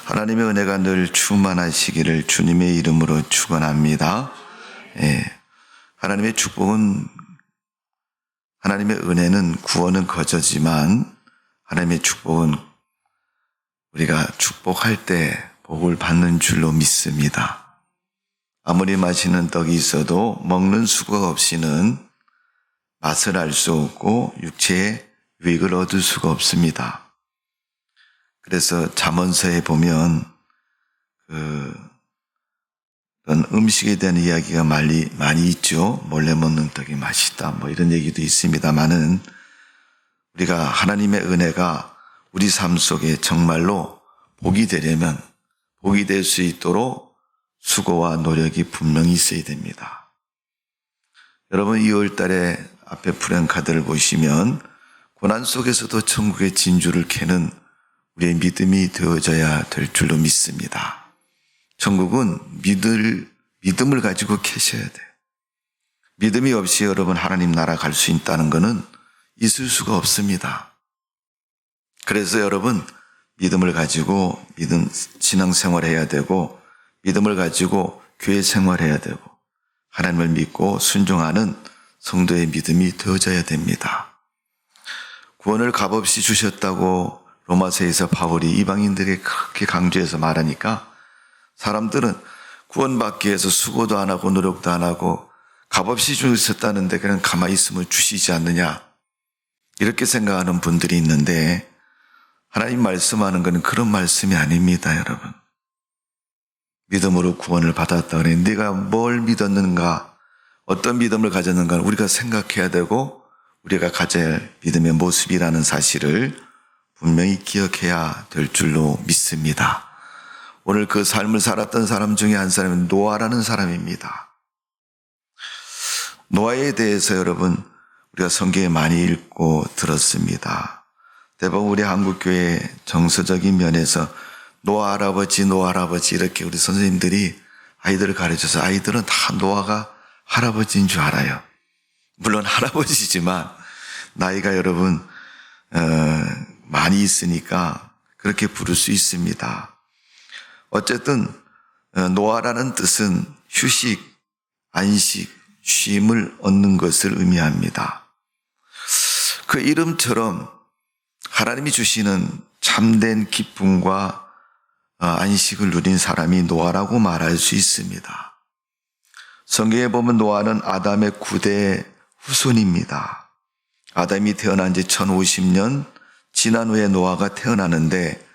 하나님의 은혜가 늘 충만하시기를 주님의 이름으로 축원합니다. 하나님의 축복은, 하나님의 은혜는 구원은 거저지만 하나님의 축복은 우리가 축복할 때 복을 받는 줄로 믿습니다. 아무리 맛있는 떡이 있어도 먹는 수고가 없이는 맛을 알 수 없고 육체의 유익을 얻을 수가 없습니다. 그래서 잠언서에 보면 그런 음식에 대한 이야기가 많이 있죠. 몰래 먹는 떡이 맛있다 뭐 이런 얘기도 있습니다만은 우리가 하나님의 은혜가 우리 삶 속에 정말로 복이 되려면 복이 될 수 있도록 수고와 노력이 분명히 있어야 됩니다. 여러분 2월 달에 앞에 프랭카드를 보시면 고난 속에서도 천국의 진주를 캐는 우리의 믿음이 되어져야 될 줄로 믿습니다. 천국은 믿음을 가지고 캐셔야 돼요. 믿음이 없이 여러분 하나님 나라 갈 수 있다는 것은 있을 수가 없습니다. 그래서 여러분 믿음을 가지고 신앙생활 해야 되고 믿음을 가지고 교회 생활해야 되고 하나님을 믿고 순종하는 성도의 믿음이 되어져야 됩니다. 구원을 값없이 주셨다고 로마서에서 바울이 이방인들에게 그렇게 강조해서 말하니까 사람들은 구원받기 위해서 수고도 안 하고 노력도 안 하고 값없이 주셨다는데 그냥 가만히 있으면 주시지 않느냐 이렇게 생각하는 분들이 있는데 하나님 말씀하는 것은 그런 말씀이 아닙니다. 여러분 믿음으로 구원을 받았다 그래 네가 뭘 믿었는가 어떤 믿음을 가졌는가 우리가 생각해야 되고 우리가 가져야 할 믿음의 모습이라는 사실을 분명히 기억해야 될 줄로 믿습니다. 오늘 그 삶을 살았던 사람 중에 한 사람은 노아라는 사람입니다. 노아에 대해서 여러분 우리가 성경에 많이 읽고 들었습니다. 대부분 우리 한국교회 정서적인 면에서 노아 할아버지 이렇게 우리 선생님들이 아이들을 가르쳐서 아이들은 다 노아가 할아버지인 줄 알아요. 물론 할아버지지만 나이가 여러분 많이 있으니까 그렇게 부를 수 있습니다. 어쨌든 노아라는 뜻은 휴식, 안식, 쉼을 얻는 것을 의미합니다. 그 이름처럼 하나님이 주시는 참된 기쁨과 안식을 누린 사람이 노아라고 말할 수 있습니다. 성경에 보면 노아는 아담의 9대 후손입니다. 아담이 태어난 지 1050년 지난 후에 노아가 태어나는데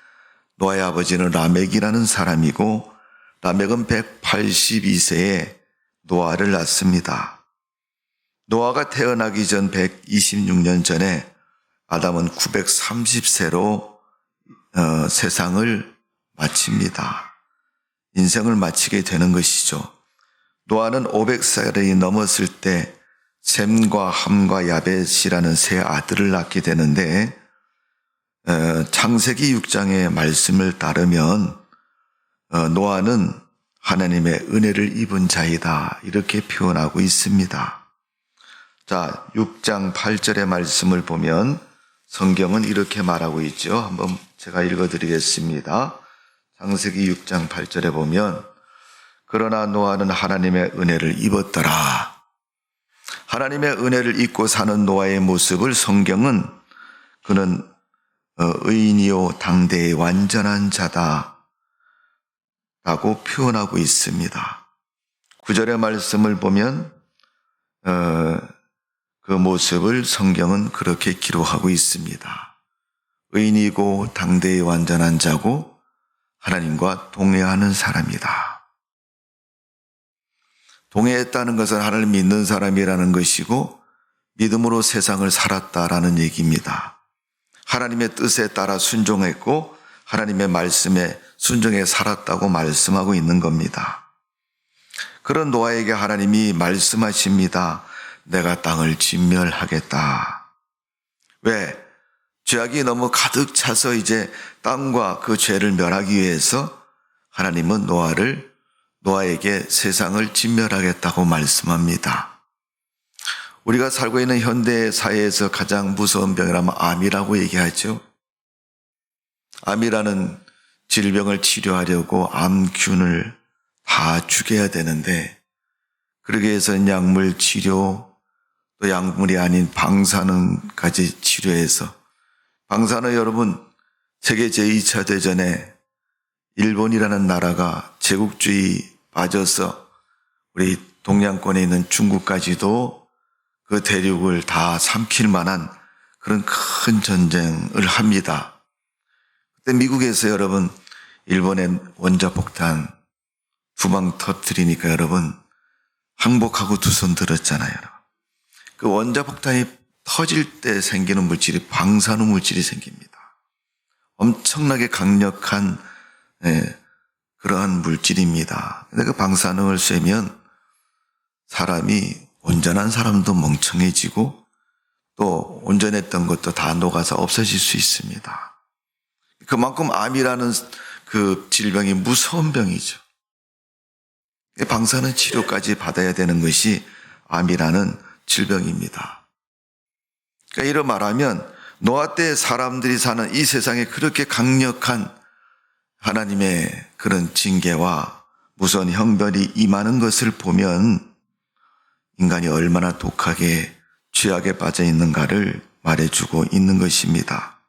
노아의 아버지는 라멕이라는 사람이고 라멕은 182세에 노아를 낳습니다. 노아가 태어나기 전 126년 전에 아담은 930세로 세상을 마칩니다. 인생을 마치게 되는 것이죠. 노아는 500살이 넘었을 때 셈과 함과 야벳이라는 세 아들을 낳게 되는데 창세기 6장의 말씀을 따르면 노아는 하나님의 은혜를 입은 자이다 이렇게 표현하고 있습니다. 자, 6장 8절의 말씀을 보면 성경은 이렇게 말하고 있죠. 한번 제가 읽어드리겠습니다. 창세기 6장 8절에 보면 그러나 노아는 하나님의 은혜를 입었더라. 하나님의 은혜를 입고 사는 노아의 모습을 성경은 그는 의인이요 당대의 완전한 자다 라고 표현하고 있습니다. 9절의 말씀을 보면 그 모습을 성경은 그렇게 기록하고 있습니다. 의인이고 당대의 완전한 자고 하나님과 동행하는 사람이다. 동행했다는 것은 하나님 믿는 사람이라는 것이고 믿음으로 세상을 살았다라는 얘기입니다. 하나님의 뜻에 따라 순종했고 하나님의 말씀에 순종해 살았다고 말씀하고 있는 겁니다. 그런 노아에게 하나님이 말씀하십니다. 내가 땅을 진멸하겠다. 왜? 죄악이 너무 가득 차서 이제 땅과 그 죄를 멸하기 위해서 하나님은 노아에게 세상을 진멸하겠다고 말씀합니다. 우리가 살고 있는 현대 사회에서 가장 무서운 병이라면 암이라고 얘기하죠. 암이라는 질병을 치료하려고 암균을 다 죽여야 되는데, 그러기 위해서는 약물 치료, 또 약물이 아닌 방사능까지 치료해서, 방사능 여러분, 세계 제2차 대전에 일본이라는 나라가 제국주의 빠져서 우리 동양권에 있는 중국까지도 그 대륙을 다 삼킬 만한 그런 큰 전쟁을 합니다. 그때 미국에서 여러분 일본의 원자폭탄 2방 터뜨리니까 여러분 항복하고 두 손 들었잖아요. 그 원자폭탄이 터질 때 생기는 물질이 방사능 물질이 생깁니다. 엄청나게 강력한 그러한 물질입니다. 근데 그 방사능을 쐬면 사람이 온전한 사람도 멍청해지고 또 온전했던 것도 다 녹아서 없어질 수 있습니다. 그만큼 암이라는 그 질병이 무서운 병이죠. 방사능 치료까지 받아야 되는 것이 암이라는 질병입니다. 그러니까 이런 말하면 노아 때 사람들이 사는 이 세상에 그렇게 강력한 하나님의 그런 징계와 무서운 형벌이 임하는 것을 보면 인간이 얼마나 독하게 죄악에 빠져 있는가를 말해주고 있는 것입니다.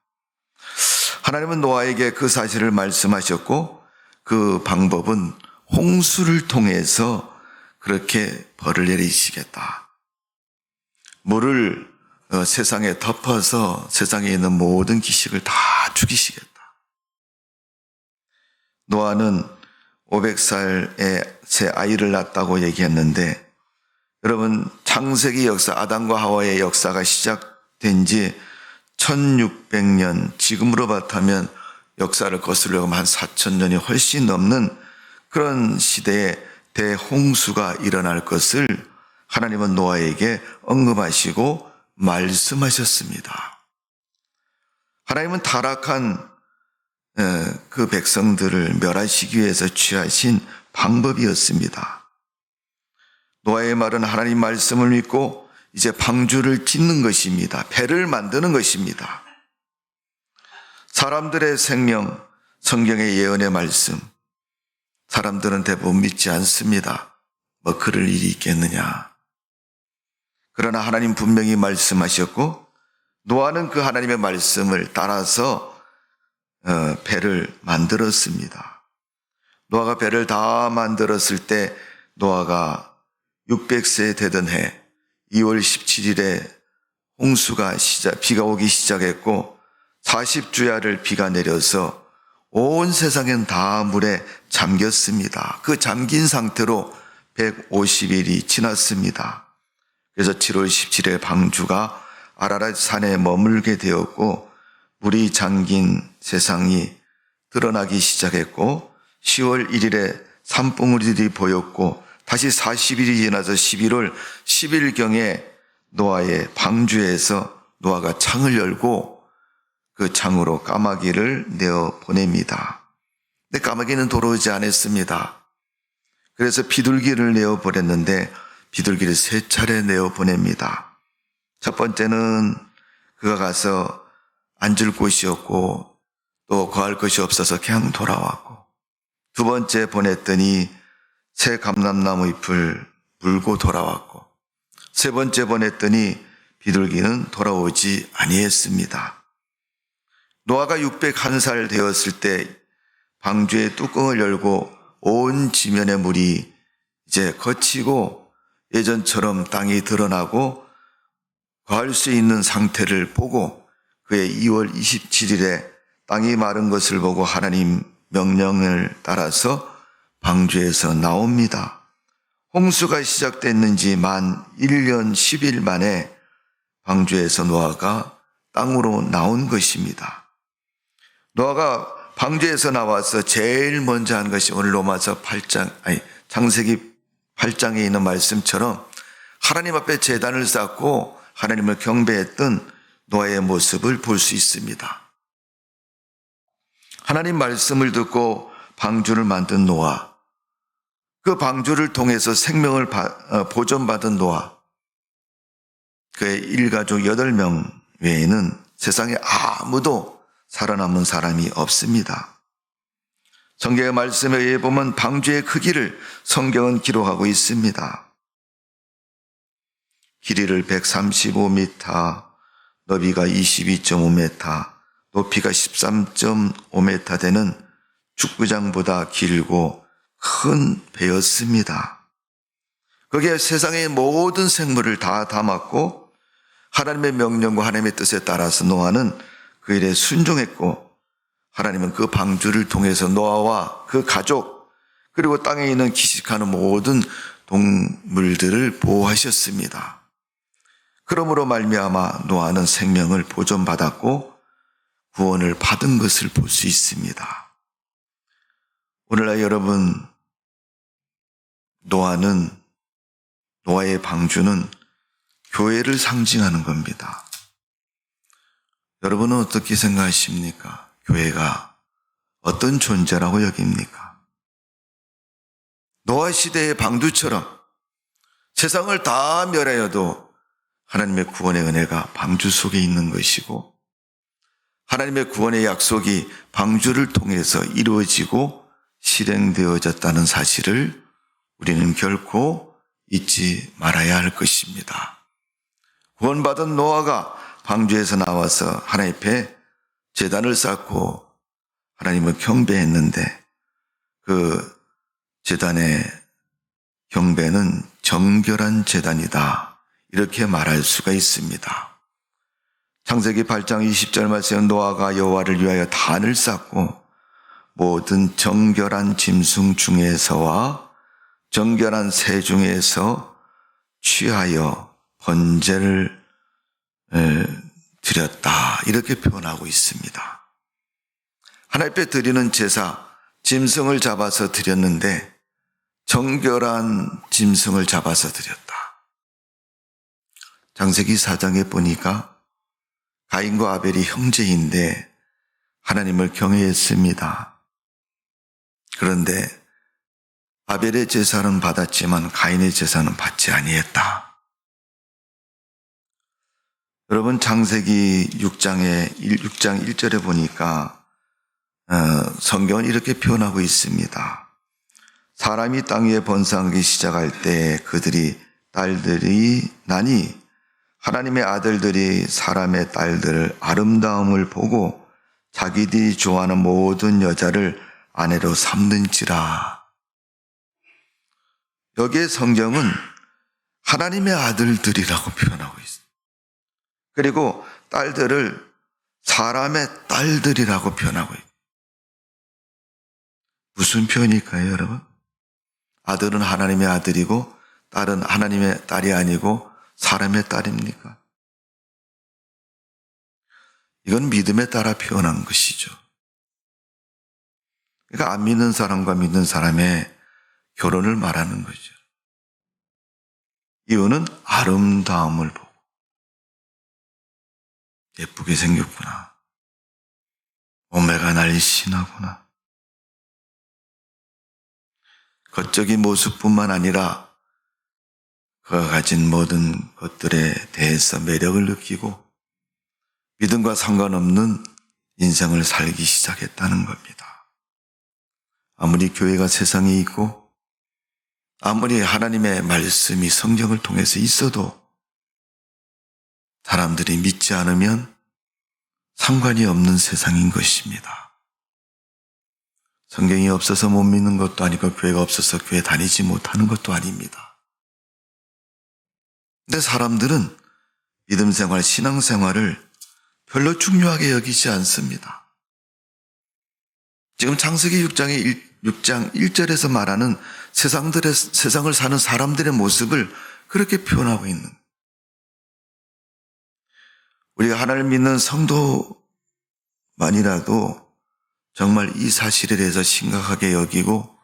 하나님은 노아에게 그 사실을 말씀하셨고 그 방법은 홍수를 통해서 그렇게 벌을 내리시겠다. 물을 세상에 덮어서 세상에 있는 모든 기식을 다 죽이시겠다. 노아는 500살에 새 아이를 낳았다고 얘기했는데 여러분 창세기 역사 아담과 하와의 역사가 시작된 지 1600년 지금으로 바타면 역사를 거슬러 가면 한 4000년이 훨씬 넘는 그런 시대에 대홍수가 일어날 것을 하나님은 노아에게 언급하시고 말씀하셨습니다. 하나님은 타락한 그 백성들을 멸하시기 위해서 취하신 방법이었습니다. 노아의 말은 하나님 말씀을 믿고 이제 방주를 짓는 것입니다. 배를 만드는 것입니다. 사람들의 생명, 성경의 예언의 말씀, 사람들은 대부분 믿지 않습니다. 뭐 그럴 일이 있겠느냐. 그러나 하나님 분명히 말씀하셨고 노아는 그 하나님의 말씀을 따라서 배를 만들었습니다. 노아가 배를 다 만들었을 때 노아가 600세 되던 해 2월 17일에 홍수가 비가 오기 시작했고 40주야를 비가 내려서 온 세상은 다 물에 잠겼습니다. 그 잠긴 상태로 150일이 지났습니다. 그래서 7월 17일에 방주가 아라랏 산에 머물게 되었고 물이 잠긴 세상이 드러나기 시작했고 10월 1일에 산봉우리들이 보였고 다시 40일이 지나서 11월 10일경에 노아의 방주에서 노아가 창을 열고 그 창으로 까마귀를 내어 보냅니다. 근데 까마귀는 돌아오지 않았습니다. 그래서 비둘기를 내어 보냈는데 비둘기를 3차례 내어 보냅니다. 첫 번째는 그가 가서 앉을 곳이 없고 또 거할 것이 없어서 그냥 돌아왔고 두 번째 보냈더니 새 감람나무 잎을 물고 돌아왔고 세 번째 보냈더니 비둘기는 돌아오지 아니했습니다. 노아가 601살 되었을 때 방주의 뚜껑을 열고 온 지면의 물이 이제 거치고 예전처럼 땅이 드러나고 거할 수 있는 상태를 보고 그의 2월 27일에 땅이 마른 것을 보고 하나님 명령을 따라서 방주에서 나옵니다. 홍수가 시작됐는지 만 1년 10일 만에 방주에서 노아가 땅으로 나온 것입니다. 노아가 방주에서 나와서 제일 먼저 한 것이 오늘 창세기 8장에 있는 말씀처럼 하나님 앞에 제단을 쌓고 하나님을 경배했던 노아의 모습을 볼 수 있습니다. 하나님 말씀을 듣고 방주를 만든 노아, 그 방주를 통해서 생명을 보존받은 노아, 그의 일가족 8명 외에는 세상에 아무도 살아남은 사람이 없습니다. 성경의 말씀에 의해 보면 방주의 크기를 성경은 기록하고 있습니다. 길이를 135m, 너비가 22.5m, 높이가 13.5m 되는 축구장보다 길고 큰 배였습니다. 거기에 세상의 모든 생물을 다 담았고 하나님의 명령과 하나님의 뜻에 따라서 노아는 그 일에 순종했고 하나님은 그 방주를 통해서 노아와 그 가족 그리고 땅에 있는 기식하는 모든 동물들을 보호하셨습니다. 그러므로 말미암아 노아는 생명을 보존받았고 구원을 받은 것을 볼 수 있습니다. 오늘날 여러분, 노아의 방주는 교회를 상징하는 겁니다. 여러분은 어떻게 생각하십니까? 교회가 어떤 존재라고 여깁니까? 노아 시대의 방주처럼 세상을 다 멸하여도 하나님의 구원의 은혜가 방주 속에 있는 것이고 하나님의 구원의 약속이 방주를 통해서 이루어지고 실행되어졌다는 사실을 우리는 결코 잊지 말아야 할 것입니다. 구원받은 노아가 방주에서 나와서 하나님 앞에 제단을 쌓고 하나님을 경배했는데 그 제단의 경배는 정결한 제단이다. 이렇게 말할 수가 있습니다. 창세기 8장 20절 말씀에 노아가 여호와를 위하여 단을 쌓고 모든 정결한 짐승 중에서와 정결한 새 중에서 취하여 번제를 드렸다. 이렇게 표현하고 있습니다. 하나님 앞에 드리는 제사, 짐승을 잡아서 드렸는데 정결한 짐승을 잡아서 드렸다. 창세기 4장에 보니까 가인과 아벨이 형제인데 하나님을 경외했습니다. 그런데 아벨의 제사는 받았지만 가인의 제사는 받지 아니했다. 여러분 창세기 6장 1절에 보니까 성경은 이렇게 표현하고 있습니다. 사람이 땅 위에 번성하기 시작할 때 그들이 딸들이 나니 하나님의 아들들이 사람의 딸들 아름다움을 보고 자기들이 좋아하는 모든 여자를 아내로 삼는지라. 여기에 성경은 하나님의 아들들이라고 표현하고 있습니다. 그리고 딸들을 사람의 딸들이라고 표현하고 있습니다. 무슨 표현일까요, 여러분? 아들은 하나님의 아들이고 딸은 하나님의 딸이 아니고 사람의 딸입니까? 이건 믿음에 따라 표현한 것이죠. 그러니까 안 믿는 사람과 믿는 사람의 결혼을 말하는 거죠. 이유는 아름다움을 보고 예쁘게 생겼구나. 몸매가 날씬하구나. 겉적인 모습뿐만 아니라 그가 가진 모든 것들에 대해서 매력을 느끼고 믿음과 상관없는 인생을 살기 시작했다는 겁니다. 아무리 교회가 세상에 있고 아무리 하나님의 말씀이 성경을 통해서 있어도 사람들이 믿지 않으면 상관이 없는 세상인 것입니다. 성경이 없어서 못 믿는 것도 아니고 교회가 없어서 교회 다니지 못하는 것도 아닙니다. 근데 사람들은 믿음 생활, 신앙 생활을 별로 중요하게 여기지 않습니다. 지금 창세기 6장 1절에서 말하는 세상을 사는 사람들의 모습을 그렇게 표현하고 있는, 우리가 하나님을 믿는 성도만이라도 정말 이 사실에 대해서 심각하게 여기고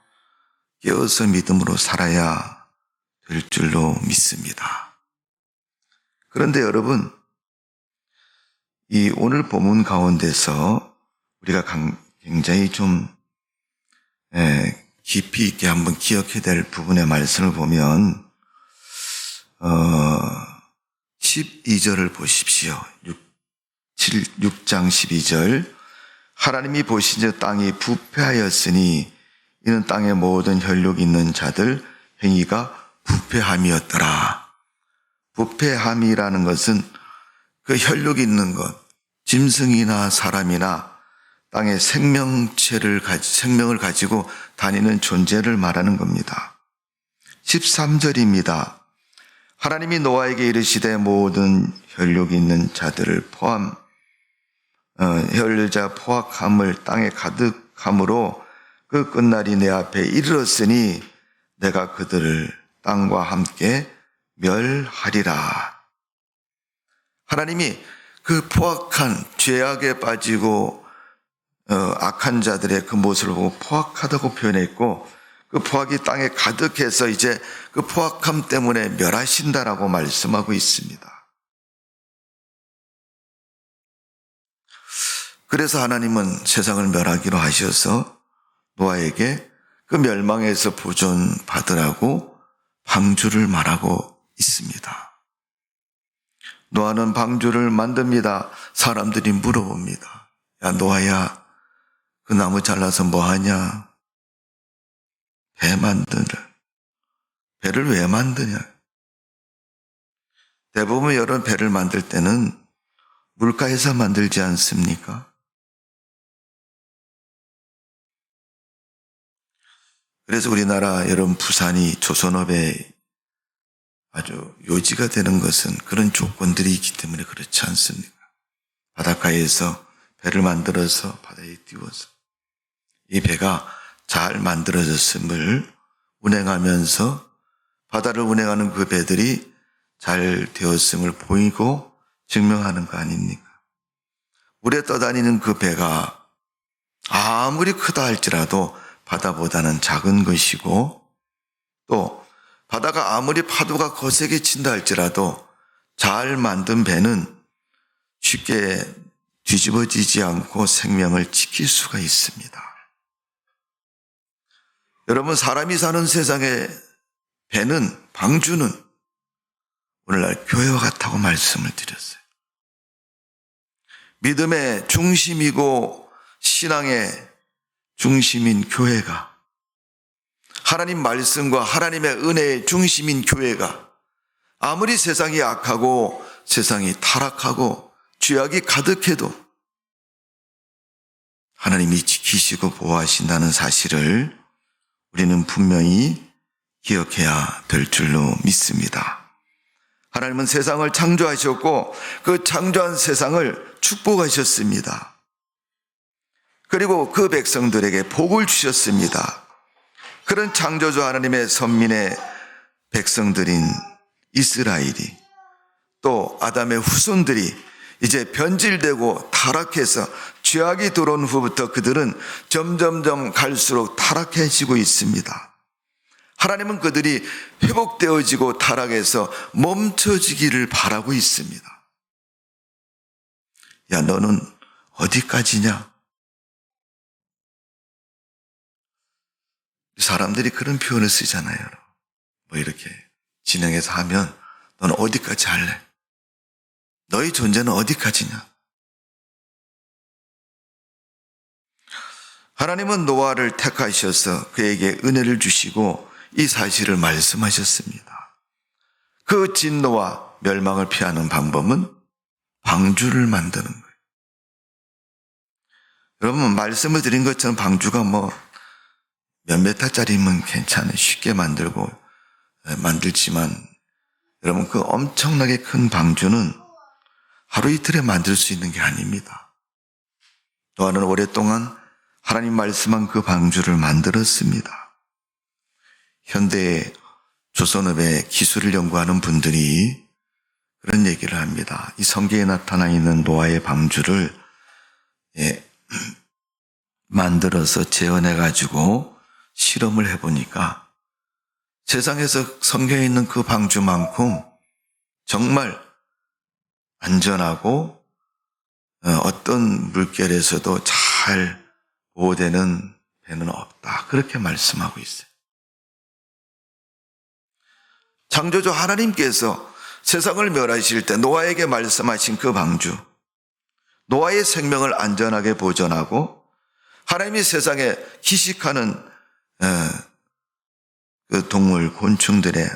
깨어서 믿음으로 살아야 될 줄로 믿습니다. 그런데 여러분, 이 오늘 본문 가운데서 우리가 굉장히 좀 깊이 있게 한번 기억해야 될 부분의 말씀을 보면 12절을 보십시오. 6장 12절. 하나님이 보시니 땅이 부패하였으니 이는 땅의 모든 혈육 있는 자들 행위가 부패함이었더라. 부패함이라는 것은 그 혈육 있는 것, 짐승이나 사람이나 땅의 생명을 가지고 다니는 존재를 말하는 겁니다. 13절입니다. 하나님이 노아에게 이르시되 모든 혈육 있는 자들을 혈자 포악함을 땅에 가득함으로 그 끝날이 내 앞에 이르렀으니 내가 그들을 땅과 함께 멸하리라. 하나님이 그 포악한 죄악에 빠지고 악한 자들의 그 모습을 보고 포악하다고 표현했고, 그 포악이 땅에 가득해서 이제 그 포악함 때문에 멸하신다라고 말씀하고 있습니다. 그래서 하나님은 세상을 멸하기로 하셔서 노아에게 그 멸망에서 보존받으라고 방주를 말하고 있습니다. 노아는 방주를 만듭니다. 사람들이 물어봅니다. 야, 노아야, 그 나무 잘라서 뭐 하냐? 배를 왜 만드냐? 대부분 여러 배를 만들 때는 물가에서 만들지 않습니까? 그래서 우리나라 여러분 부산이 조선업의 아주 요지가 되는 것은 그런 조건들이 있기 때문에 그렇지 않습니까? 바닷가에서 배를 만들어서 바다에 띄워서 이 배가 잘 만들어졌음을 운행하면서 바다를 운행하는 그 배들이 잘 되었음을 보이고 증명하는 거 아닙니까? 물에 떠다니는 그 배가 아무리 크다 할지라도 바다보다는 작은 것이고, 또 바다가 아무리 파도가 거세게 친다 할지라도 잘 만든 배는 쉽게 뒤집어지지 않고 생명을 지킬 수가 있습니다. 여러분, 사람이 사는 세상의 배는, 방주는 오늘날 교회와 같다고 말씀을 드렸어요. 믿음의 중심이고 신앙의 중심인 교회가, 하나님 말씀과 하나님의 은혜의 중심인 교회가 아무리 세상이 악하고 세상이 타락하고 죄악이 가득해도 하나님이 지키시고 보호하신다는 사실을 우리는 분명히 기억해야 될 줄로 믿습니다. 하나님은 세상을 창조하셨고 그 창조한 세상을 축복하셨습니다. 그리고 그 백성들에게 복을 주셨습니다. 그런 창조주 하나님의 선민의 백성들인 이스라엘이, 또 아담의 후손들이 이제 변질되고 타락해서 죄악이 들어온 후부터 그들은 점점점 갈수록 타락해지고 있습니다. 하나님은 그들이 회복되어지고 타락해서 멈춰지기를 바라고 있습니다. 야, 너는 어디까지냐? 사람들이 그런 표현을 쓰잖아요. 뭐 이렇게 진행해서 하면 너는 어디까지 할래? 너희 존재는 어디까지냐? 하나님은 노아를 택하셔서 그에게 은혜를 주시고 이 사실을 말씀하셨습니다. 그 진노와 멸망을 피하는 방법은 방주를 만드는 거예요. 여러분, 말씀을 드린 것처럼 방주가 몇 메타짜리면 괜찮아요. 쉽게 만들지만 여러분, 그 엄청나게 큰 방주는 하루 이틀에 만들 수 있는 게 아닙니다. 노아는 오랫동안 하나님 말씀한 그 방주를 만들었습니다. 현대의 조선업의 기술을 연구하는 분들이 그런 얘기를 합니다. 이 성경에 나타나 있는 노아의 방주를 만들어서 재현해가지고 실험을 해보니까 세상에서 성경에 있는 그 방주만큼 정말 안전하고 어떤 물결에서도 잘 보호되는 배는 없다. 그렇게 말씀하고 있어요. 창조주 하나님께서 세상을 멸하실 때 노아에게 말씀하신 그 방주, 노아의 생명을 안전하게 보존하고 하나님이 세상에 희식하는 그 동물, 곤충들의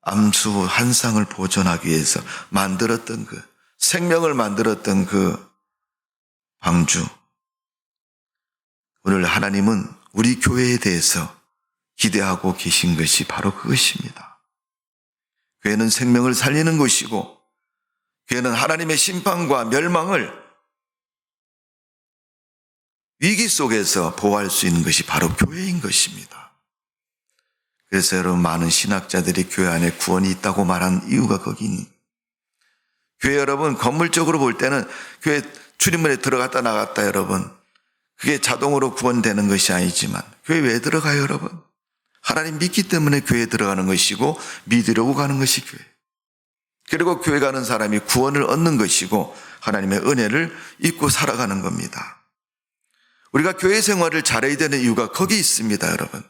암수 한 쌍을 보존하기 위해서 만들었던 그 생명을 만들었던 그 방주. 오늘 하나님은 우리 교회에 대해서 기대하고 계신 것이 바로 그것입니다. 교회는 생명을 살리는 것이고 교회는 하나님의 심판과 멸망을 위기 속에서 보호할 수 있는 것이 바로 교회인 것입니다. 그래서 여러분 많은 신학자들이 교회 안에 구원이 있다고 말한 이유가 거기 있는 거예요. 교회 여러분 건물적으로 볼 때는 교회 출입문에 들어갔다 나갔다 여러분 그게 자동으로 구원되는 것이 아니지만 교회 왜 들어가요 여러분? 하나님 믿기 때문에 교회에 들어가는 것이고 믿으려고 가는 것이 교회. 그리고 교회 가는 사람이 구원을 얻는 것이고 하나님의 은혜를 입고 살아가는 겁니다. 우리가 교회 생활을 잘해야 되는 이유가 거기 있습니다 여러분.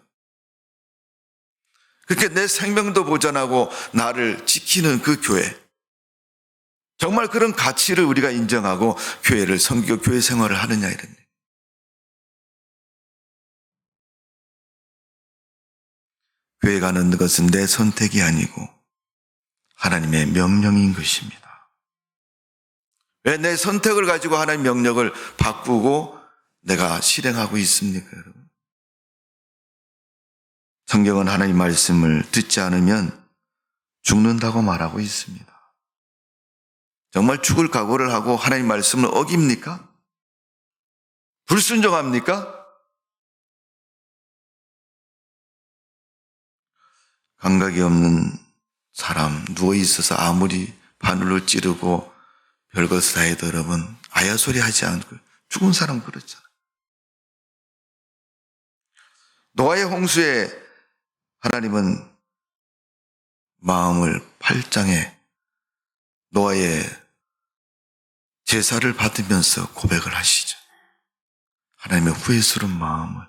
그렇게 내 생명도 보존하고 나를 지키는 그 교회. 정말 그런 가치를 우리가 인정하고 교회를 섬기고 교회 생활을 하느냐 이런 얘기. 교회 가는 것은 내 선택이 아니고 하나님의 명령인 것입니다. 왜 내 선택을 가지고 하나님 명령을 바꾸고 내가 실행하고 있습니까 여러분? 성경은 하나님 말씀을 듣지 않으면 죽는다고 말하고 있습니다. 정말 죽을 각오를 하고 하나님 말씀을 어깁니까? 불순종합니까? 감각이 없는 사람 누워있어서 아무리 바늘로 찌르고 별것을 다 해도 여러분 아야소리 하지 않고 죽은 사람 그렇잖아요. 노아의 홍수에 하나님은 마음을 8장에 노아의 제사를 받으면서 고백을 하시죠. 하나님의 후회스러운 마음을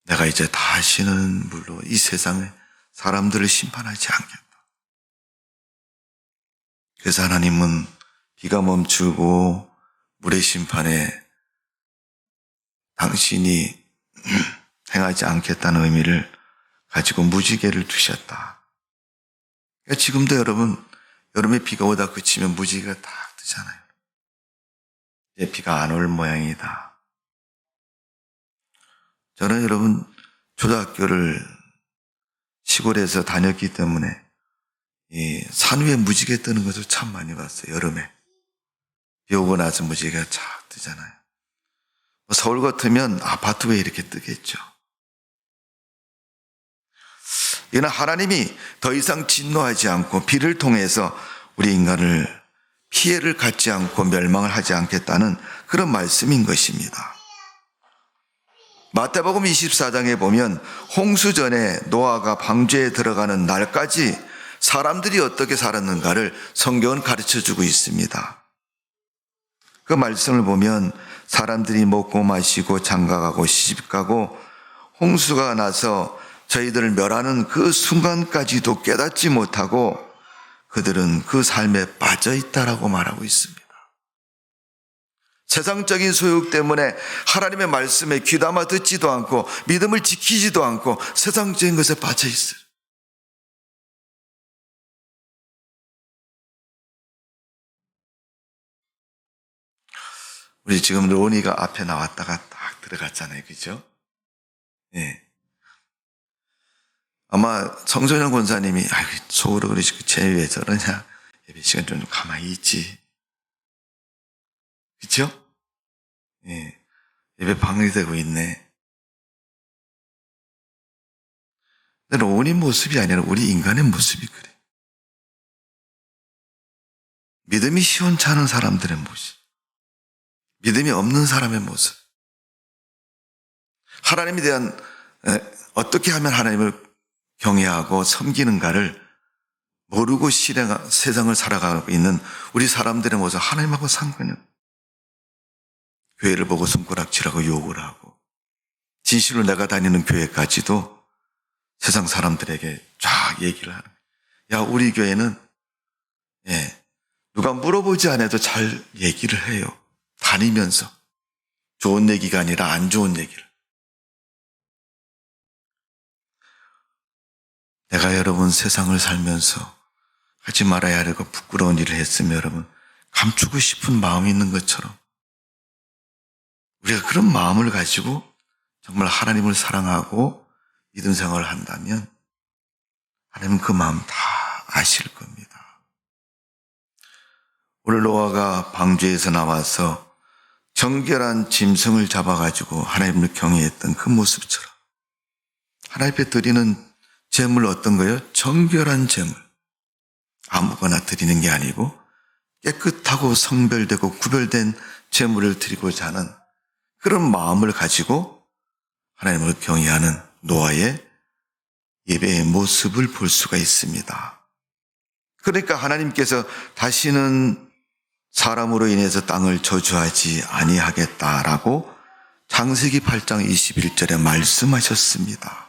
내가 이제 다시는 물로 이 세상에 사람들을 심판하지 않겠다. 그래서 하나님은 비가 멈추고 물의 심판에 당신이 행하지 않겠다는 의미를 가지고 무지개를 두셨다. 그러니까 지금도 여러분 여름에 비가 오다 그치면 무지개가 딱 뜨잖아요. 이제 비가 안 올 모양이다. 저는 여러분 초등학교를 시골에서 다녔기 때문에 이 산 위에 무지개 뜨는 것을 참 많이 봤어요. 여름에 비 오고 나서 무지개가 쫙 뜨잖아요. 서울 같으면 아파트 왜 이렇게 뜨겠죠. 이는 하나님이 더 이상 진노하지 않고 비를 통해서 우리 인간을 피해를 갖지 않고 멸망을 하지 않겠다는 그런 말씀인 것입니다. 마태복음 24장에 보면 홍수 전에 노아가 방주에 들어가는 날까지 사람들이 어떻게 살았는가를 성경은 가르쳐주고 있습니다. 그 말씀을 보면 사람들이 먹고 마시고 장가가고 시집가고 홍수가 나서 저희들을 멸하는 그 순간까지도 깨닫지 못하고 그들은 그 삶에 빠져 있다라고 말하고 있습니다. 세상적인 소욕 때문에 하나님의 말씀에 귀담아 듣지도 않고 믿음을 지키지도 않고 세상적인 것에 빠져 있어요. 우리 지금 로니가 앞에 나왔다가 딱 들어갔잖아요. 그죠? 예. 아마 성소년 권사님이 속으로 그러시고 쟤 왜 저러냐? 예배 시간 좀 가만히 있지. 그죠? 예. 예배 방해되고 있네. 근데 로니 모습이 아니라 우리 인간의 모습이 그래. 믿음이 시원찮은 사람들의 모습. 믿음이 없는 사람의 모습. 하나님에 대한 어떻게 하면 하나님을 경외하고 섬기는가를 모르고 세상을 살아가고 있는 우리 사람들의 모습 하나님하고 상관이 없어요. 교회를 보고 손가락질하고 욕을 하고 진실로 내가 다니는 교회까지도 세상 사람들에게 쫙 얘기를 하는 거예요. 야 우리 교회는 누가 물어보지 않아도 잘 얘기를 해요. 다니면서. 좋은 얘기가 아니라 안 좋은 얘기를. 내가 여러분 세상을 살면서 하지 말아야 할 그 부끄러운 일을 했으면 여러분 감추고 싶은 마음이 있는 것처럼 우리가 그런 마음을 가지고 정말 하나님을 사랑하고 믿음 생활을 한다면 하나님은 그 마음 다 아실 겁니다. 오늘 노아가 방주에서 나와서 정결한 짐승을 잡아가지고 하나님을 경외했던 그 모습처럼 하나님 앞에 드리는 제물 어떤 거예요? 정결한 제물. 아무거나 드리는 게 아니고 깨끗하고 성별되고 구별된 제물을 드리고자 하는 그런 마음을 가지고 하나님을 경외하는 노아의 예배의 모습을 볼 수가 있습니다. 그러니까 하나님께서 다시는 사람으로 인해서 땅을 저주하지 아니하겠다라고 창세기 8장 21절에 말씀하셨습니다.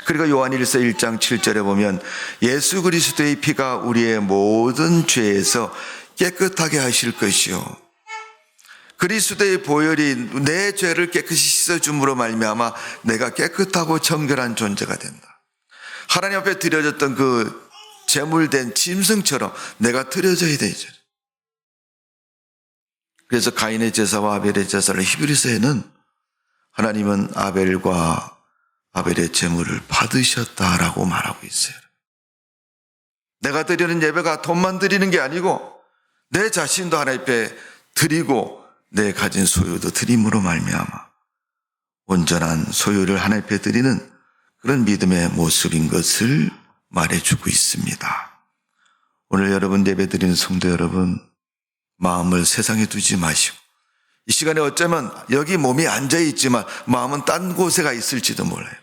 그리고 요한일서 1장 7절에 보면 예수 그리스도의 피가 우리의 모든 죄에서 깨끗하게 하실 것이요 그리스도의 보혈이 내 죄를 깨끗이 씻어줌으로 말미암아 내가 깨끗하고 정결한 존재가 된다. 하나님 앞에 드려졌던 그 제물된 짐승처럼 내가 드려져야 되죠. 그래서 가인의 제사와 아벨의 제사를 히브리서에는 하나님은 아벨과 아벨의 제물을 받으셨다라고 말하고 있어요. 내가 드리는 예배가 돈만 드리는 게 아니고 내 자신도 하나님 앞에 드리고 내 가진 소유도 드림으로 말미암아 온전한 소유를 하나님 앞에 드리는 그런 믿음의 모습인 것을 말해주고 있습니다. 오늘 여러분 예배 드리는 성도 여러분 마음을 세상에 두지 마시고 이 시간에 어쩌면 여기 몸이 앉아있지만 마음은 딴 곳에 가 있을지도 몰라요.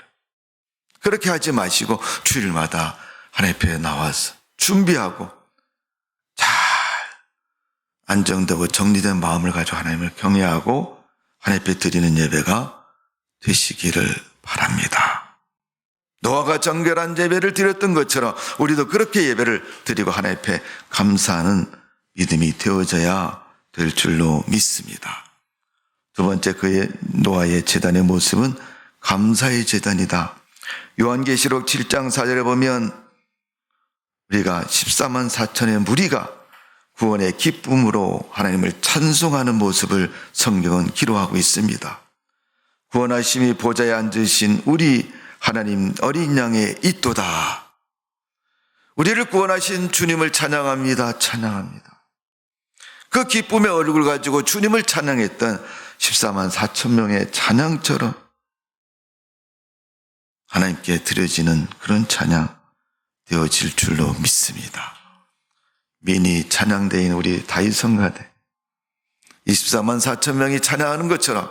그렇게 하지 마시고 주일마다 하나님 앞에 나와서 준비하고 잘 안정되고 정리된 마음을 가지고 하나님을 경외하고 하나님 앞에 드리는 예배가 되시기를 바랍니다. 노아가 정결한 예배를 드렸던 것처럼 우리도 그렇게 예배를 드리고 하나님 앞에 감사하는 믿음이 되어져야 될 줄로 믿습니다. 두 번째 그의 노아의 제단의 모습은 감사의 제단이다. 요한계시록 7장 4절에 보면 우리가 14만 4천의 무리가 구원의 기쁨으로 하나님을 찬송하는 모습을 성경은 기록하고 있습니다. 구원하심이 보좌에 앉으신 우리 하나님 어린 양의 있도다. 우리를 구원하신 주님을 찬양합니다. 찬양합니다. 그 기쁨의 얼굴 가지고 주님을 찬양했던 14만 4천 명의 찬양처럼 하나님께 드려지는 그런 찬양 되어질 줄로 믿습니다. 미니 찬양대인 우리 다윗 성가대 24만 4천 명이 찬양하는 것처럼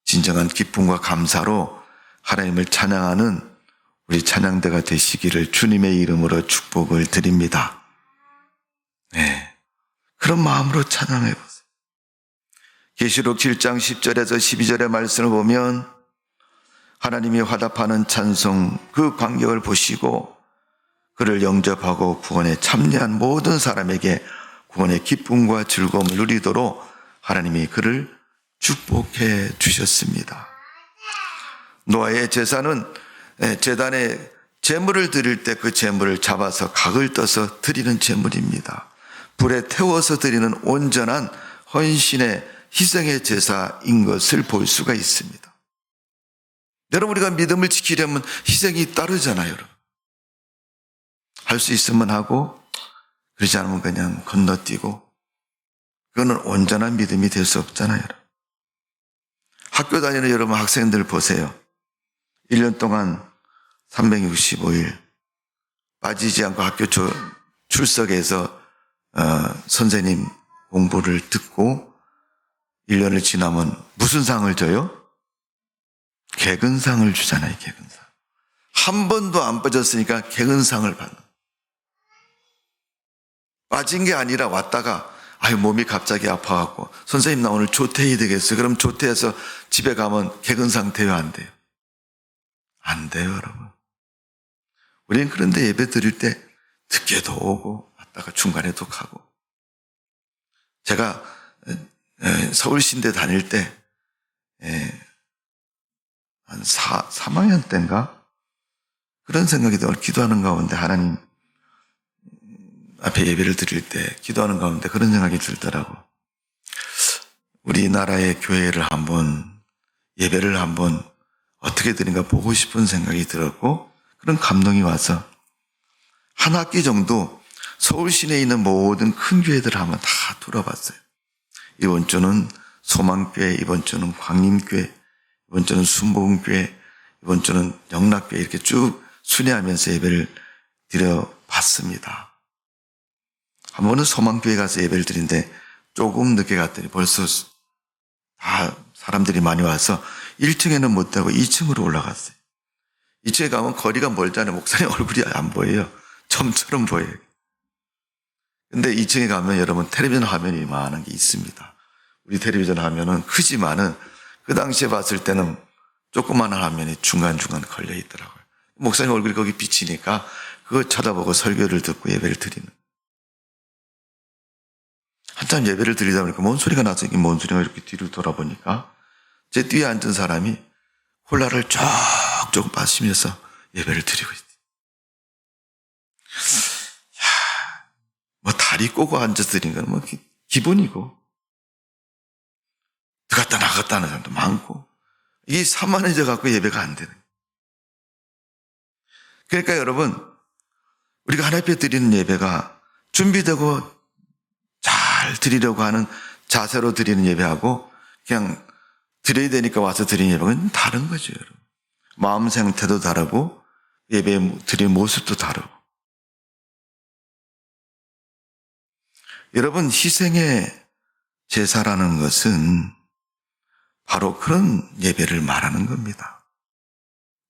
진정한 기쁨과 감사로 하나님을 찬양하는 우리 찬양대가 되시기를 주님의 이름으로 축복을 드립니다. 네, 그런 마음으로 찬양해 보세요. 계시록 7장 10절에서 12절의 말씀을 보면 하나님이 화답하는 찬송 그 광경을 보시고 그를 영접하고 구원에 참여한 모든 사람에게 구원의 기쁨과 즐거움을 누리도록 하나님이 그를 축복해 주셨습니다. 노아의 제사는 제단에 제물을 드릴 때 그 제물을 잡아서 각을 떠서 드리는 제물입니다. 불에 태워서 드리는 온전한 헌신의 희생의 제사인 것을 볼 수가 있습니다. 여러분 우리가 믿음을 지키려면 희생이 따르잖아요. 여러분. 할 수 있으면 하고 그러지 않으면 그냥 건너뛰고 그거는 온전한 믿음이 될 수 없잖아요. 여러분. 학교 다니는 여러분 학생들 보세요. 1년 동안 365일 빠지지 않고 학교 출석해서 선생님 공부를 듣고 1년을 지나면 무슨 상을 줘요? 개근상을 주잖아요. 개근상. 한 번도 안 빠졌으니까 개근상을 받는. 빠진 게 아니라 왔다가 몸이 갑자기 아파갖고 선생님 나 오늘 조퇴해야 되겠어요. 그럼 조퇴해서 집에 가면 개근상 돼요? 안 돼요? 안 돼요, 여러분. 우리는 그런데 예배 드릴 때 늦게도 오고 갔다가 중간에 또 가고. 제가 서울신대 다닐 때 한 3학년 때인가 그런 생각이 들어요. 기도하는 가운데 하나님 앞에 예배를 드릴 때 기도하는 가운데 그런 생각이 들더라고. 우리나라의 교회를 한번 예배를 한번 어떻게 드린가 보고 싶은 생각이 들었고 그런 감동이 와서 한 학기 정도 서울 시내에 있는 모든 큰 교회들을 한번 다 돌아봤어요. 이번 주는 소망교회, 이번 주는 광림교회, 이번 주는 순복음교회, 이번 주는 영락교회 이렇게 쭉 순회하면서 예배를 드려봤습니다. 한 번은 소망교회 가서 예배를 드리는데 조금 늦게 갔더니 벌써 다 사람들이 많이 와서 1층에는 못 가고 2층으로 올라갔어요. 2층에 가면 거리가 멀잖아요. 목사님 얼굴이 안 보여요. 점처럼 보여요. 근데 2층에 가면 여러분 텔레비전 화면이 많은 게 있습니다. 우리 텔레비전 화면은 크지만은 그 당시에 봤을 때는 조그마한 화면이 중간중간 걸려 있더라고요. 목사님 얼굴이 거기 비치니까 그거 쳐다보고 설교를 듣고 예배를 드리는. 한참 예배를 드리다 보니까 뭔 소리가 나서 이게 뭔 소리가 이렇게 뒤를 돌아보니까 제 뒤에 앉은 사람이 콜라를 쪽쪽 마시면서 예배를 드리고 있어요. 뭐 다리 꼬고 앉아서 드리는 건 뭐 기본이고 들어갔다 나갔다 하는 사람도 많고 이게 산만해져 갖고 예배가 안 되는 거예요. 그러니까 여러분 우리가 하나님 앞에 드리는 예배가 준비되고 잘 드리려고 하는 자세로 드리는 예배하고 그냥 드려야 되니까 와서 드리는 예배는 다른 거죠. 여러분. 마음 상태도 다르고 예배 드리는 모습도 다르고. 여러분 희생의 제사라는 것은 바로 그런 예배를 말하는 겁니다.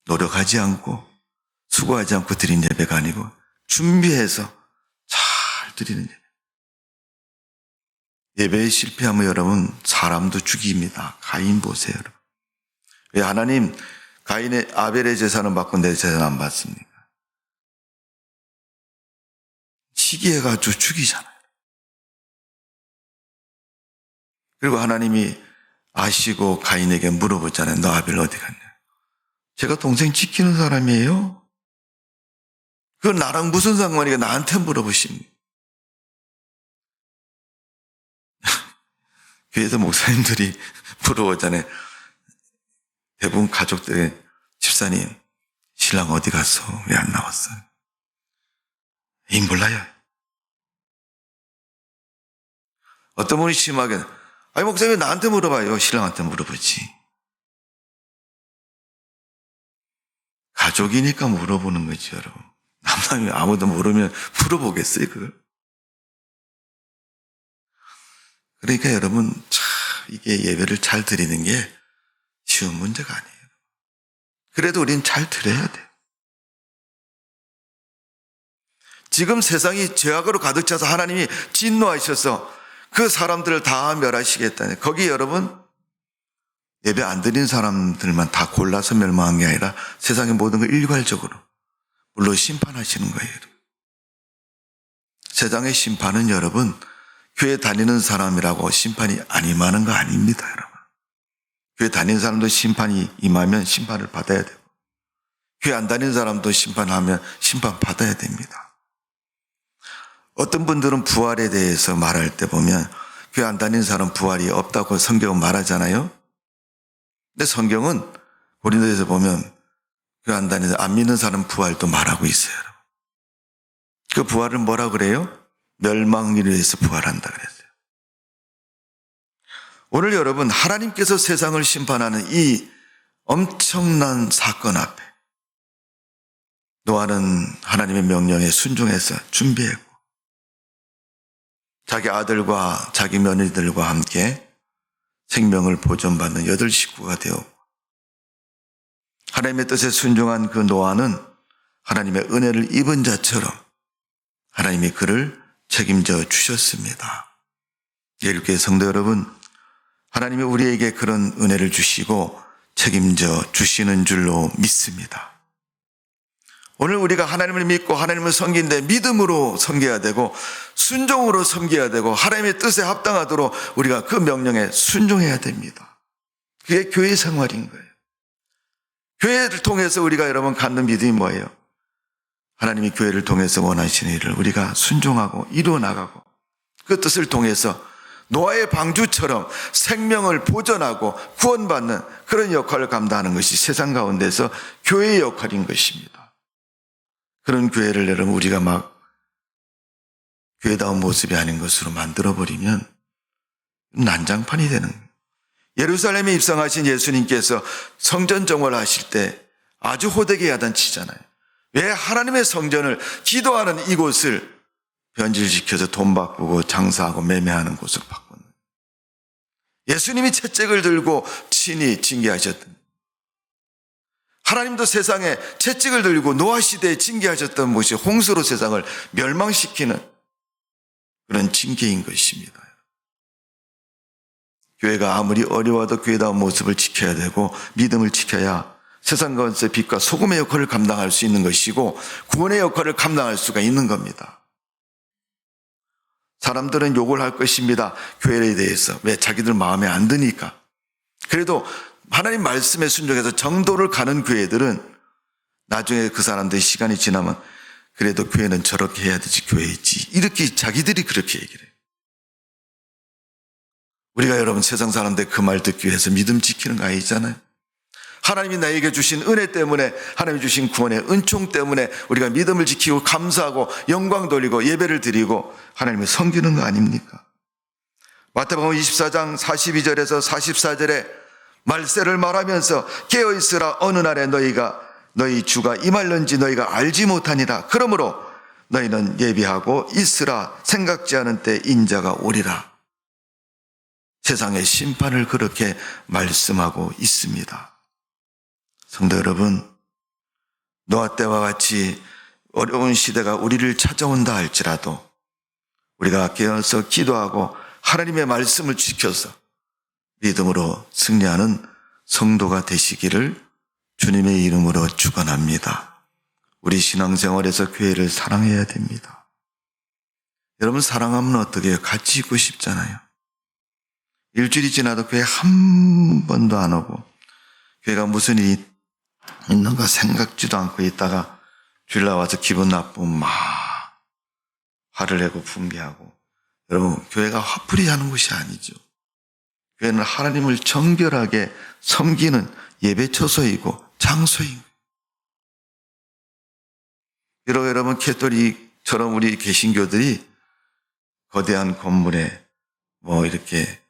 노력하지 않고 수고하지 않고 드린 예배가 아니고 준비해서 잘 드리는 예배. 예배에 실패하면 여러분 사람도 죽입니다. 가인 보세요. 여러분. 왜 하나님 가인의 아벨의 제사는 받고 내 제사는 안 받습니까? 시기해가지고 죽이잖아요. 그리고 하나님이 아시고 가인에게 물어보잖아요. 너 아벨 어디 갔냐? 제가 동생 지키는 사람이에요? 그건 나랑 무슨 상관이가 나한테 물어보십니까? 교회에서 목사님들이 물어보잖아요. 대부분 가족들의 집사님 신랑 어디 갔어? 왜 안 나왔어? 몰라요. 어떤 분이 심하게 아니 목사님 나한테 물어봐요. 신랑한테 물어보지. 가족이니까 물어보는 거지 여러분. 남남이 아무도 모르면 물어보겠어요 그걸. 그러니까 여러분 참 이게 예배를 잘 드리는 게 쉬운 문제가 아니에요. 그래도 우리는 잘 드려야 돼요. 지금 세상이 죄악으로 가득 차서 하나님이 진노하셔서 그 사람들을 다 멸하시겠다니. 거기 여러분 예배 안 드린 사람들만 다 골라서 멸망한 게 아니라 세상의 모든 걸 일괄적으로 물론 심판하시는 거예요. 세상의 심판은 여러분 교회 다니는 사람이라고 심판이 안 임하는 거 아닙니다. 여러분. 교회 다니는 사람도 심판이 임하면 심판을 받아야 되고 교회 안 다니는 사람도 심판하면 심판 받아야 됩니다. 어떤 분들은 부활에 대해서 말할 때 보면 교회 안 다니는 사람 부활이 없다고 성경은 말하잖아요. 근데 성경은 고린도에서 보면 교회 안 다니는 안 믿는 사람 부활도 말하고 있어요. 그 부활을 뭐라 그래요? 멸망을 위해서 부활한다 그랬어요. 오늘 여러분 하나님께서 세상을 심판하는 이 엄청난 사건 앞에 노아는 하나님의 명령에 순종해서 준비했고 자기 아들과 자기 며느리들과 함께 생명을 보존받는 8 식구가 되었고 하나님의 뜻에 순종한 그 노아는 하나님의 은혜를 입은 자처럼 하나님이 그를 책임져 주셨습니다. 예일교회 성도 여러분, 하나님이 우리에게 그런 은혜를 주시고 책임져 주시는 줄로 믿습니다. 오늘 우리가 하나님을 믿고 하나님을 섬기는데 믿음으로 섬겨야 되고 순종으로 섬겨야 되고 하나님의 뜻에 합당하도록 우리가 그 명령에 순종해야 됩니다. 그게 교회 생활인 거예요. 교회를 통해서 우리가 여러분 갖는 믿음이 뭐예요? 하나님이 교회를 통해서 원하시는 일을 우리가 순종하고 이루어 나가고 그 뜻을 통해서 노아의 방주처럼 생명을 보존하고 구원받는 그런 역할을 감당하는 것이 세상 가운데서 교회의 역할인 것입니다. 그런 교회를 여러분 우리가 막 교회다운 모습이 아닌 것으로 만들어버리면 난장판이 되는 거예요. 예루살렘에 입성하신 예수님께서 성전 정화를 하실 때 아주 호되게 야단치잖아요. 왜 하나님의 성전을 기도하는 이곳을 변질시켜서 돈 바꾸고 장사하고 매매하는 곳으로 바꿨는 거예요. 예수님이 채찍을 들고 친히 징계하셨던, 하나님도 세상에 채찍을 들고 노아 시대에 징계하셨던 것이 홍수로 세상을 멸망시키는 그런 징계인 것입니다. 교회가 아무리 어려워도 교회다운 모습을 지켜야 되고 믿음을 지켜야 세상 가운데 빛과 소금의 역할을 감당할 수 있는 것이고 구원의 역할을 감당할 수가 있는 겁니다. 사람들은 욕을 할 것입니다. 교회에 대해서. 왜? 자기들 마음에 안 드니까. 그래도 하나님 말씀에 순종해서 정도를 가는 교회들은 나중에 그 사람들이 시간이 지나면 그래도 교회는 저렇게 해야 되지 교회이지. 이렇게 자기들이 그렇게 얘기를 해요. 우리가 여러분 세상 사람들 그 말 듣기 위해서 믿음 지키는 거 아니잖아요. 하나님이 나에게 주신 은혜 때문에 하나님이 주신 구원의 은총 때문에 우리가 믿음을 지키고 감사하고 영광 돌리고 예배를 드리고 하나님을 섬기는 거 아닙니까? 마태복음 24장 42절에서 44절에 말세를 말하면서 깨어있으라 어느 날에 너희 주가 임할는지 너희가 알지 못하니라. 그러므로 너희는 예비하고 있으라. 생각지 않은 때 인자가 오리라. 세상의 심판을 그렇게 말씀하고 있습니다. 성도 여러분, 노아 때와 같이 어려운 시대가 우리를 찾아온다 할지라도 우리가 깨어서 기도하고 하나님의 말씀을 지켜서 믿음으로 승리하는 성도가 되시기를 주님의 이름으로 축원합니다. 우리 신앙생활에서 교회를 사랑해야 됩니다. 여러분 사랑하면 어떻게 해요? 같이 있고 싶잖아요. 일주일이 지나도 교회 한 번도 안 오고 교회가 무슨 일이 있는가 생각지도 않고 있다가 주일 나와서 기분 나쁘면 막 화를 내고 분개하고. 여러분 교회가 화풀이 하는 곳이 아니죠. 교회는 하나님을 정결하게 섬기는 예배처소이고 장소이고. 비록 여러분 캐톨릭처럼 우리 개신교들이 거대한 건물에 뭐 이렇게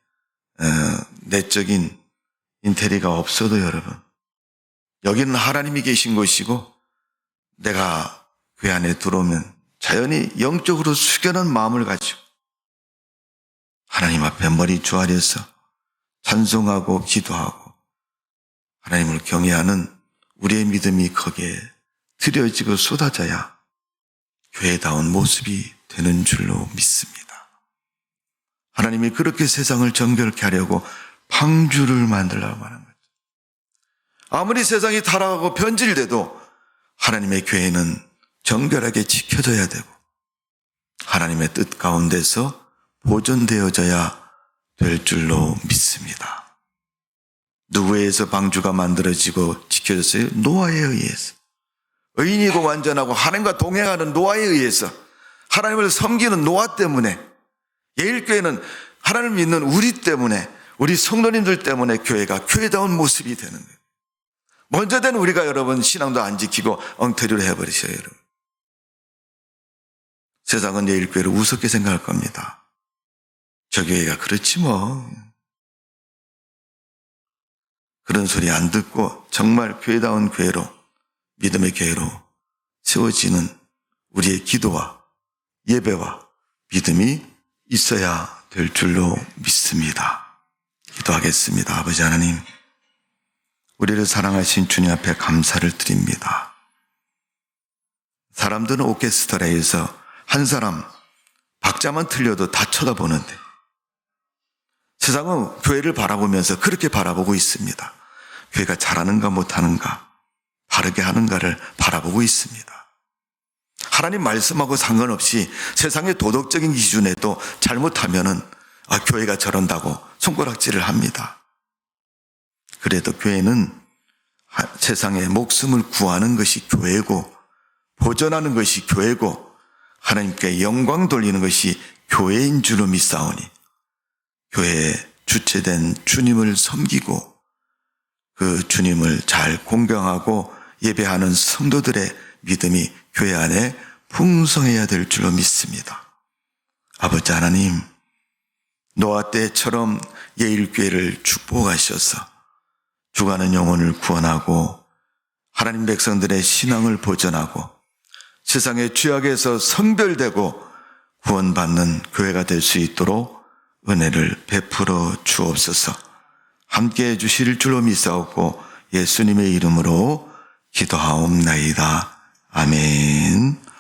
내적인 인테리어가 없어도 여러분 여기는 하나님이 계신 곳이고 내가 그 안에 들어오면 자연히 영적으로 숙연한 마음을 가지고 하나님 앞에 머리 조아려서 찬송하고 기도하고 하나님을 경외하는 우리의 믿음이 거기에 드려지고 쏟아져야 교회다운 모습이 되는 줄로 믿습니다. 하나님이 그렇게 세상을 정결케 하려고 방주를 만들라고 하는 거죠. 아무리 세상이 타락하고 변질돼도 하나님의 교회는 정결하게 지켜져야 되고 하나님의 뜻 가운데서 보존되어져야 될 줄로 믿습니다. 누구에 의해서 방주가 만들어지고 지켜졌어요? 노아에 의해서. 의인이고 완전하고 하나님과 동행하는 노아에 의해서, 하나님을 섬기는 노아 때문에, 예일교회는 하나님을 믿는 우리 때문에, 우리 성도님들 때문에 교회가 교회다운 모습이 되는 거예요. 먼저 된 우리가 여러분 신앙도 안 지키고 엉터리로 해버리셔요. 여러분. 세상은 예일교회를 우습게 생각할 겁니다. 저 교회가 그렇지 뭐. 그런 소리 안 듣고 정말 교회다운 교회로, 믿음의 교회로 세워지는 우리의 기도와 예배와 믿음이 있어야 될 줄로 믿습니다. 기도하겠습니다. 아버지 하나님, 우리를 사랑하신 주님 앞에 감사를 드립니다. 사람들은 오케스트라에서 한 사람 박자만 틀려도 다 쳐다보는데 세상은 교회를 바라보면서 그렇게 바라보고 있습니다. 교회가 잘하는가 못하는가 바르게 하는가를 바라보고 있습니다. 하나님 말씀하고 상관없이 세상의 도덕적인 기준에도 잘못하면은 교회가 저런다고 손가락질을 합니다. 그래도 교회는 세상의 목숨을 구하는 것이 교회고, 보존하는 것이 교회고, 하나님께 영광 돌리는 것이 교회인 줄로 믿사오니 교회에 주체된 주님을 섬기고 그 주님을 잘 공경하고 예배하는 성도들의 믿음이 교회 안에 풍성해야 될 줄로 믿습니다. 아버지 하나님, 노아 때처럼 예일교회를 축복하셔서 죽어가는 영혼을 구원하고 하나님 백성들의 신앙을 보존하고 세상의 죄악에서 성별되고 구원받는 교회가 될 수 있도록 은혜를 베풀어 주옵소서. 함께해 주실 줄로 믿사옵고 예수님의 이름으로 기도하옵나이다. 아멘.